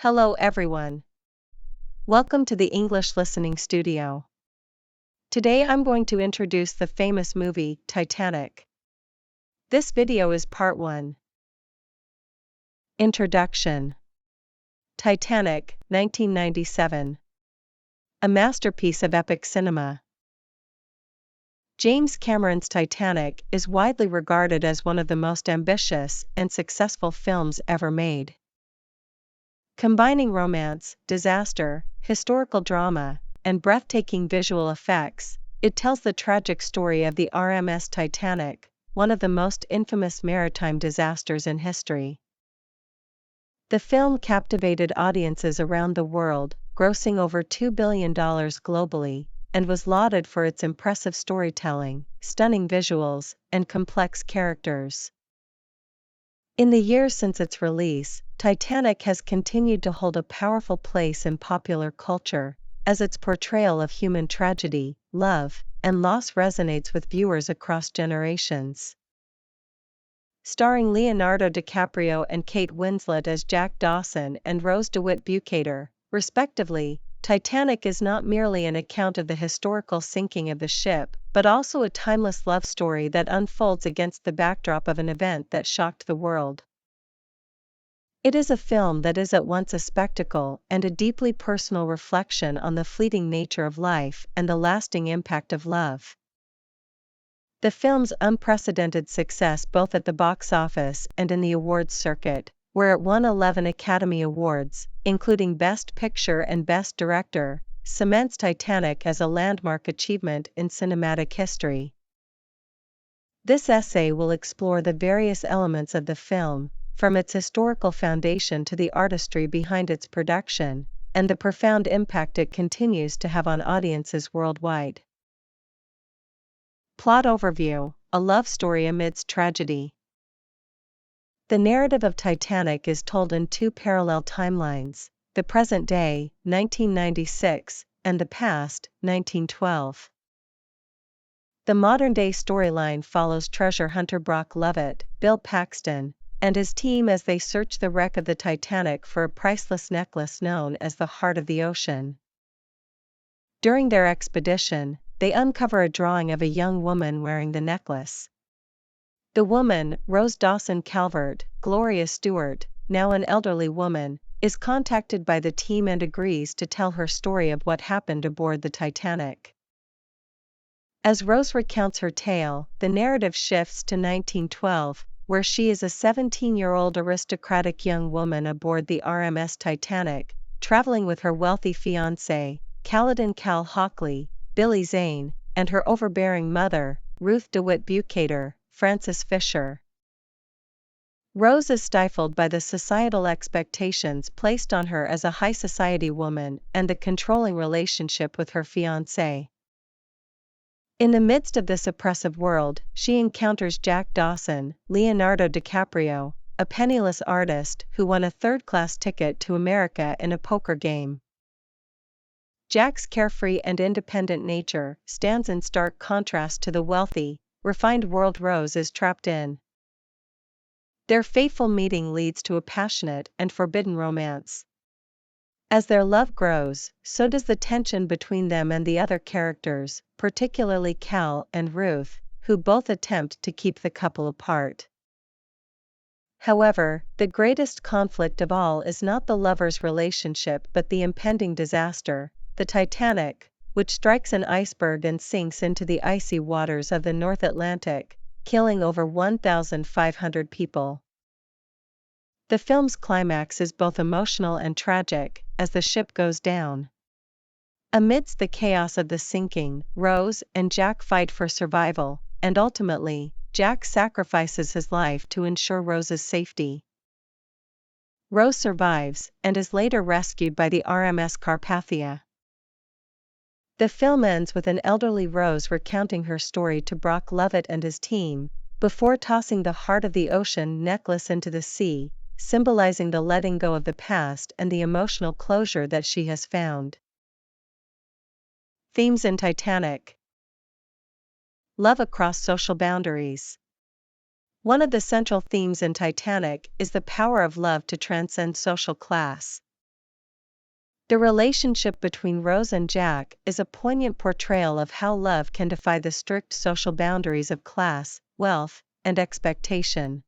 Hello everyone. Welcome to the English Listening Studio. Today I'm going to introduce the famous movie, Titanic. This video is part 1. Introduction. Titanic, 1997. A masterpiece of epic cinema. James Cameron's Titanic is widely regarded as one of the most ambitious and successful films ever made. Combining romance, disaster, historical drama, and breathtaking visual effects, it tells the tragic story of the RMS Titanic, one of the most infamous maritime disasters in history. The film captivated audiences around the world, grossing over $2 billion globally, and was lauded for its impressive storytelling, stunning visuals, and complex characters. In the years since its release, Titanic has continued to hold a powerful place in popular culture, as its portrayal of human tragedy, love, and loss resonates with viewers across generations. Starring Leonardo DiCaprio and Kate Winslet as Jack Dawson and Rose DeWitt Bukater, respectively, Titanic is not merely an account of the historical sinking of the ship, but also a timeless love story that unfolds against the backdrop of an event that shocked the world. It is a film that is at once a spectacle and a deeply personal reflection on the fleeting nature of life and the lasting impact of love. The film's unprecedented success both at the box office and in the awards circuit, where it won 11 Academy Awards, including Best Picture and Best Director, cements Titanic as a landmark achievement in cinematic history. This essay will explore the various elements of the film, from its historical foundation to the artistry behind its production, and the profound impact it continues to have on audiences worldwide. Plot overview: a love story amidst tragedy. The narrative of Titanic is told in two parallel timelines, the present day, 1996, and the past, 1912. The modern-day storyline follows treasure hunter Brock Lovett, Bill Paxton, and his team as they search the wreck of the Titanic for a priceless necklace known as the Heart of the Ocean. During their expedition, they uncover a drawing of a young woman wearing the necklace. The woman, Rose Dawson Calvert, Gloria Stewart, now an elderly woman, is contacted by the team and agrees to tell her story of what happened aboard the Titanic. As Rose recounts her tale, the narrative shifts to 1912, where she is a 17-year-old aristocratic young woman aboard the RMS Titanic, traveling with her wealthy fiancé, Caledon Cal Hockley, Billy Zane, and her overbearing mother, Ruth DeWitt Bukater, Frances Fisher. Rose is stifled by the societal expectations placed on her as a high society woman and the controlling relationship with her fiancé. In the midst of this oppressive world, she encounters Jack Dawson, Leonardo DiCaprio, a penniless artist who won a third-class ticket to America in a poker game. Jack's carefree and independent nature stands in stark contrast to the wealthy, refined world Rose is trapped in. Their fateful meeting leads to a passionate and forbidden romance. As their love grows, so does the tension between them and the other characters, particularly Cal and Ruth, who both attempt to keep the couple apart. However, the greatest conflict of all is not the lovers' relationship but the impending disaster, the Titanic, which strikes an iceberg and sinks into the icy waters of the North Atlantic, killing over 1,500 people. The film's climax is both emotional and tragic, as the ship goes down. Amidst the chaos of the sinking, Rose and Jack fight for survival, and ultimately, Jack sacrifices his life to ensure Rose's safety. Rose survives, and is later rescued by the RMS Carpathia. The film ends with an elderly Rose recounting her story to Brock Lovett and his team, before tossing the Heart of the Ocean necklace into the sea, symbolizing the letting go of the past and the emotional closure that she has found. Themes in Titanic. Love across social boundaries. One of the central themes in Titanic is the power of love to transcend social class. The relationship between Rose and Jack is a poignant portrayal of how love can defy the strict social boundaries of class, wealth, and expectation.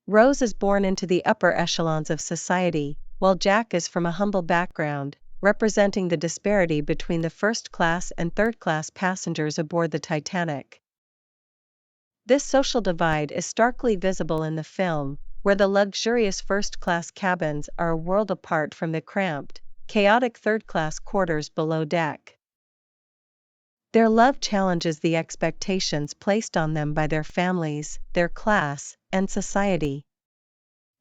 Rose is born into the upper echelons of society, while Jack is from a humble background, representing the disparity between the first-class and third-class passengers aboard the Titanic. This social divide is starkly visible in the film, where the luxurious first-class cabins are a world apart from the cramped, chaotic third-class quarters below deck. Their love challenges the expectations placed on them by their families, their class, and society.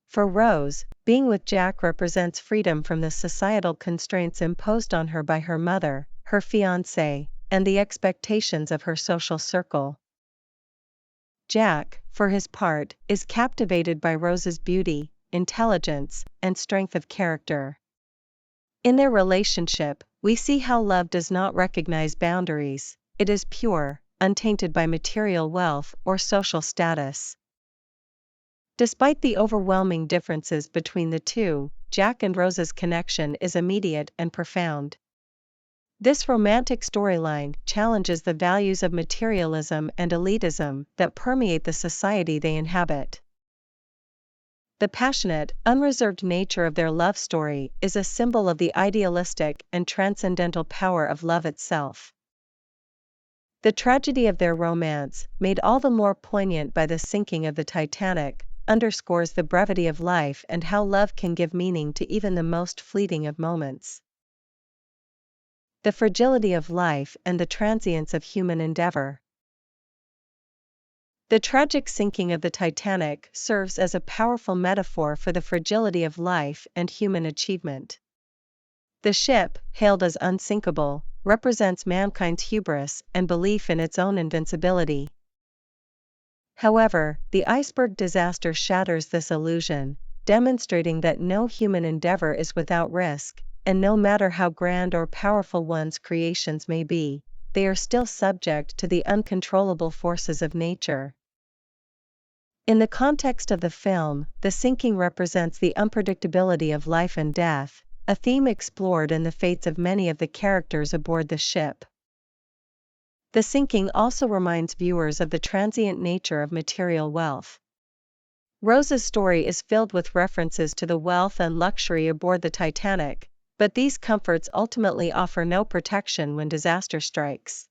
For Rose, being with Jack represents freedom from the societal constraints imposed on her by her mother, her fiancé, and the expectations of her social circle. Jack, for his part, is captivated by Rose's beauty, intelligence, and strength of character. In their relationship, we see how love does not recognize boundaries, it is pure, untainted by material wealth or social status. Despite the overwhelming differences between the two, Jack and Rose's connection is immediate and profound. This romantic storyline challenges the values of materialism and elitism that permeate the society they inhabit. The passionate, unreserved nature of their love story is a symbol of the idealistic and transcendental power of love itself. The tragedy of their romance, made all the more poignant by the sinking of the Titanic, underscores the brevity of life and how love can give meaning to even the most fleeting of moments. The fragility of life and the transience of human endeavor. The tragic sinking of the Titanic serves as a powerful metaphor for the fragility of life and human achievement. The ship, hailed as unsinkable, represents mankind's hubris and belief in its own invincibility. However, the iceberg disaster shatters this illusion, demonstrating that no human endeavor is without risk, and no matter how grand or powerful one's creations may be, they are still subject to the uncontrollable forces of nature. In the context of the film, the sinking represents the unpredictability of life and death, a theme explored in the fates of many of the characters aboard the ship. The sinking also reminds viewers of the transient nature of material wealth. Rose's story is filled with references to the wealth and luxury aboard the Titanic, but these comforts ultimately offer no protection when disaster strikes.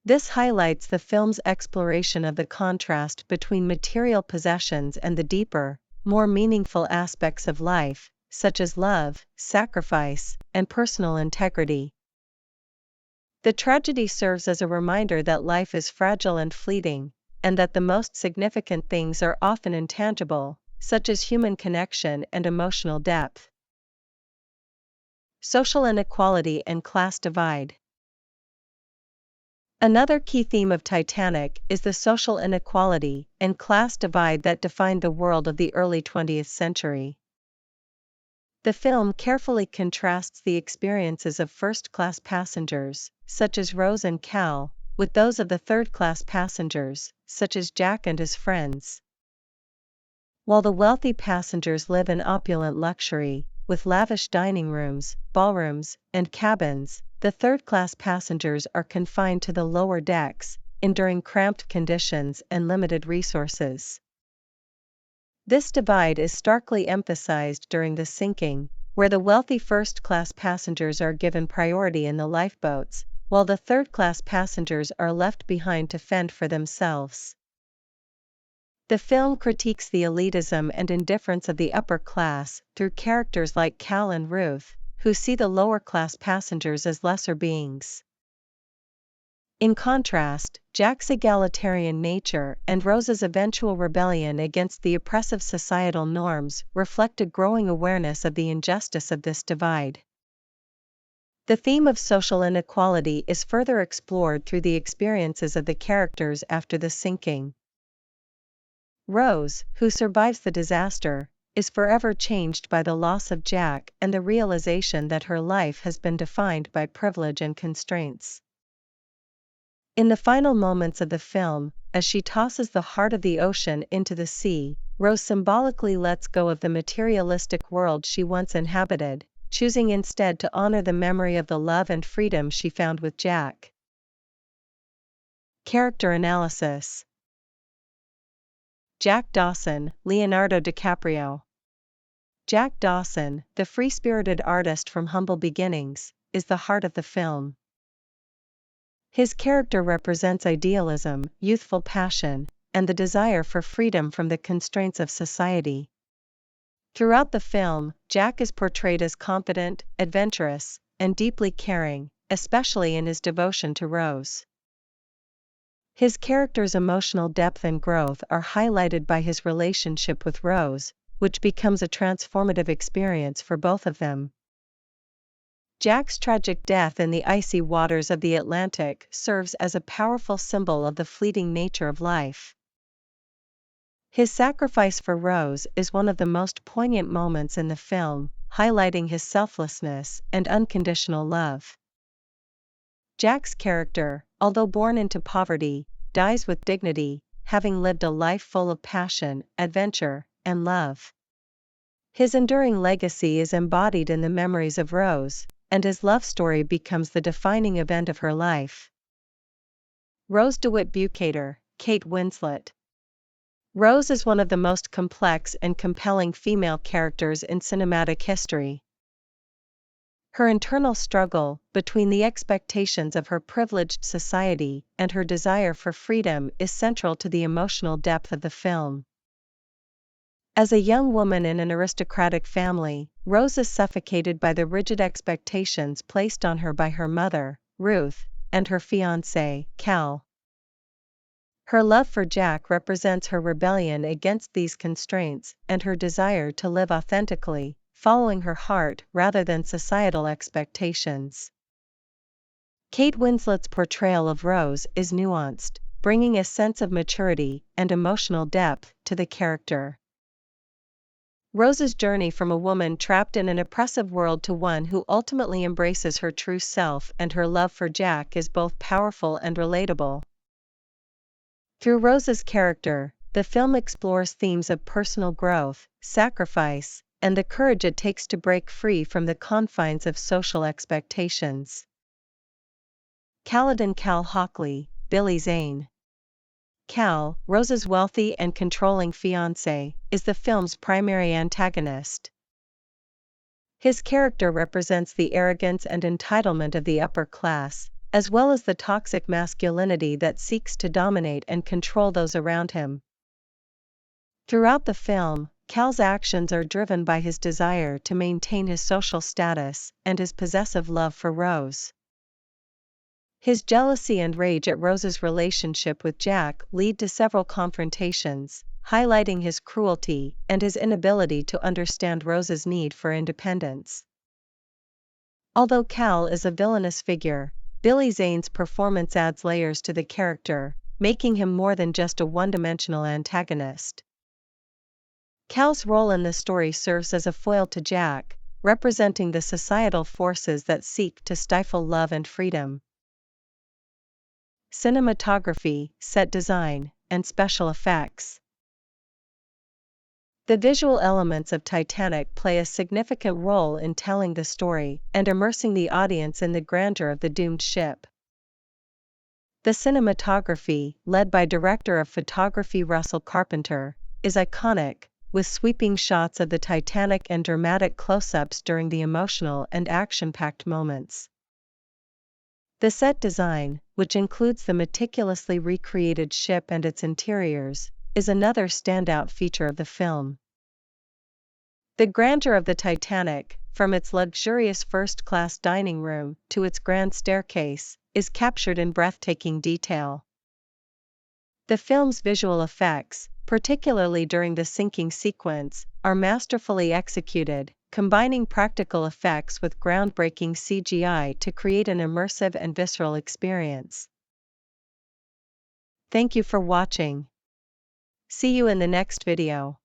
This highlights the film's exploration of the contrast between material possessions and the deeper, more meaningful aspects of life, such as love, sacrifice, and personal integrity. The tragedy serves as a reminder that life is fragile and fleeting, and that the most significant things are often intangible, such as human connection and emotional depth. Social inequality and class divide. Another key theme of Titanic is the social inequality and class divide that defined the world of the early 20th century. The film carefully contrasts the experiences of first-class passengers, such as Rose and Cal, with those of the third-class passengers, such as Jack and his friends. While the wealthy passengers live in opulent luxury, with lavish dining rooms, ballrooms, and cabins, the third-class passengers are confined to the lower decks, enduring cramped conditions and limited resources. This divide is starkly emphasized during the sinking, where the wealthy first-class passengers are given priority in the lifeboats, while the third-class passengers are left behind to fend for themselves. The film critiques the elitism and indifference of the upper class through characters like Cal and Ruth, who see the lower-class passengers as lesser beings. In contrast, Jack's egalitarian nature and Rose's eventual rebellion against the oppressive societal norms reflect a growing awareness of the injustice of this divide. The theme of social inequality is further explored through the experiences of the characters after the sinking. Rose, who survives the disaster, is forever changed by the loss of Jack and the realization that her life has been defined by privilege and constraints. In the final moments of the film, as she tosses the heart of the ocean into the sea, Rose symbolically lets go of the materialistic world she once inhabited, choosing instead to honor the memory of the love and freedom she found with Jack. Character analysis. Jack Dawson, Leonardo DiCaprio. Jack Dawson, the free-spirited artist from humble beginnings, is the heart of the film. His character represents idealism, youthful passion, and the desire for freedom from the constraints of society. Throughout the film, Jack is portrayed as confident, adventurous, and deeply caring, especially in his devotion to Rose. His character's emotional depth and growth are highlighted by his relationship with Rose, which becomes a transformative experience for both of them. Jack's tragic death in the icy waters of the Atlantic serves as a powerful symbol of the fleeting nature of life. His sacrifice for Rose is one of the most poignant moments in the film, highlighting his selflessness and unconditional love. Jack's character, although born into poverty, dies with dignity, having lived a life full of passion, adventure, and love. His enduring legacy is embodied in the memories of Rose, and his love story becomes the defining event of her life. Rose DeWitt Bukater, Kate Winslet. Rose is one of the most complex and compelling female characters in cinematic history. Her internal struggle between the expectations of her privileged society and her desire for freedom is central to the emotional depth of the film. As a young woman in an aristocratic family, Rose is suffocated by the rigid expectations placed on her by her mother, Ruth, and her fiancé, Cal. Her love for Jack represents her rebellion against these constraints and her desire to live authentically, following her heart rather than societal expectations. Kate Winslet's portrayal of Rose is nuanced, bringing a sense of maturity and emotional depth to the character. Rose's journey from a woman trapped in an oppressive world to one who ultimately embraces her true self and her love for Jack is both powerful and relatable. Through Rose's character, the film explores themes of personal growth, sacrifice, and the courage it takes to break free from the confines of social expectations. Caledon Cal Hockley, Billy Zane. Cal, Rose's wealthy and controlling fiancé, is the film's primary antagonist. His character represents the arrogance and entitlement of the upper class, as well as the toxic masculinity that seeks to dominate and control those around him. Throughout the film, Cal's actions are driven by his desire to maintain his social status and his possessive love for Rose. His jealousy and rage at Rose's relationship with Jack lead to several confrontations, highlighting his cruelty and his inability to understand Rose's need for independence. Although Cal is a villainous figure, Billy Zane's performance adds layers to the character, making him more than just a one-dimensional antagonist. Cal's role in the story serves as a foil to Jack, representing the societal forces that seek to stifle love and freedom. Cinematography, set design, and special effects. The visual elements of Titanic play a significant role in telling the story and immersing the audience in the grandeur of the doomed ship. The cinematography, led by director of photography Russell Carpenter, is iconic, with sweeping shots of the Titanic and dramatic close-ups during the emotional and action-packed moments. The set design, which includes the meticulously recreated ship and its interiors, is another standout feature of the film. The grandeur of the Titanic, from its luxurious first-class dining room to its grand staircase, is captured in breathtaking detail. The film's visual effects, particularly during the sinking sequence, are masterfully executed, combining practical effects with groundbreaking CGI to create an immersive and visceral experience. Thank you for watching. See you in the next video.